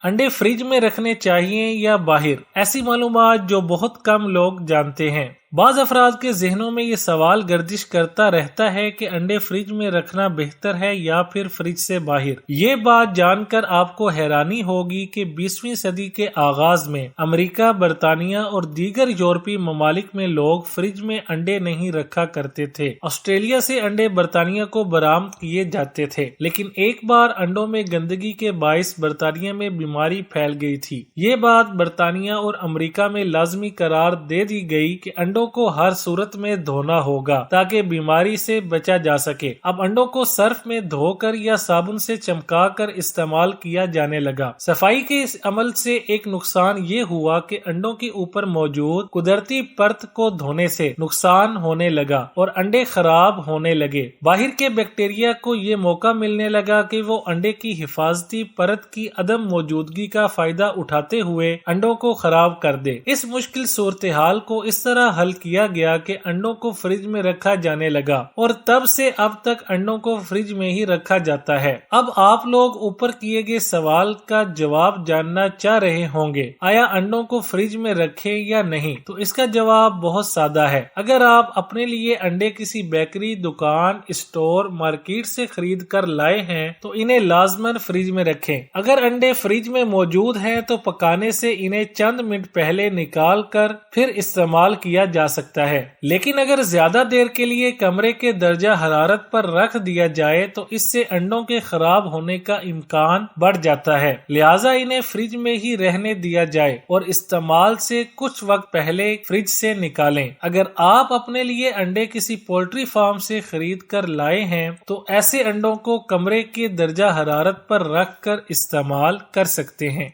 انڈے فریج میں رکھنے چاہیے یا باہر؟ ایسی معلومات جو بہت کم لوگ جانتے ہیں۔ بعض افراد کے ذہنوں میں یہ سوال گردش کرتا رہتا ہے کہ انڈے فریج میں رکھنا بہتر ہے یا پھر فریج سے باہر۔ یہ بات جان کر آپ کو حیرانی ہوگی کہ 20ویں صدی کے آغاز میں امریکہ، برطانیہ اور دیگر یورپی ممالک میں لوگ فریج میں انڈے نہیں رکھا کرتے تھے۔ آسٹریلیا سے انڈے برطانیہ کو برآمد کیے جاتے تھے، لیکن ایک بار انڈوں میں گندگی کے باعث برطانیہ میں بیماری پھیل گئی تھی۔ یہ بات برطانیہ اور امریکہ میں لازمی قرار دے دی گئی کہ انڈوں کو ہر صورت میں دھونا ہوگا تاکہ بیماری سے بچا جا سکے۔ اب انڈوں کو صرف میں دھو کر یا صابن سے چمکا کر استعمال کیا جانے لگا۔ صفائی کے اس عمل سے ایک نقصان یہ ہوا کہ انڈوں کے اوپر موجود قدرتی پرت کو دھونے سے نقصان ہونے لگا اور انڈے خراب ہونے لگے۔ باہر کے بیکٹیریا کو یہ موقع ملنے لگا کہ وہ انڈے کی حفاظتی پرت کی عدم موجودگی کا فائدہ اٹھاتے ہوئے انڈوں کو خراب کر دے۔ اس مشکل صورتحال کو اس طرح حل کیا گیا کہ انڈوں کو فریج میں رکھا جانے لگا اور تب سے اب تک انڈوں کو فریج میں ہی رکھا جاتا ہے۔ اب آپ لوگ اوپر کیے گئے سوال کا جواب جاننا چاہ رہے ہوں گے، آیا انڈوں کو فریج میں رکھیں یا نہیں؟ تو اس کا جواب بہت سادہ ہے۔ اگر آپ اپنے لیے انڈے کسی بیکری، دکان، اسٹور، مارکیٹ سے خرید کر لائے ہیں تو انہیں لازماً فریج میں رکھیں۔ اگر انڈے فریج میں موجود ہیں تو پکانے سے انہیں چند منٹ پہلے نکال کر پھر استعمال کیا جا سکتا ہے، لیکن اگر زیادہ دیر کے لیے کمرے کے درجہ حرارت پر رکھ دیا جائے تو اس سے انڈوں کے خراب ہونے کا امکان بڑھ جاتا ہے، لہٰذا انہیں فریج میں ہی رہنے دیا جائے اور استعمال سے کچھ وقت پہلے فریج سے نکالیں۔ اگر آپ اپنے لیے انڈے کسی پولٹری فارم سے خرید کر لائے ہیں تو ایسے انڈوں کو کمرے کے درجہ حرارت پر رکھ کر استعمال کر سکتے ہیں۔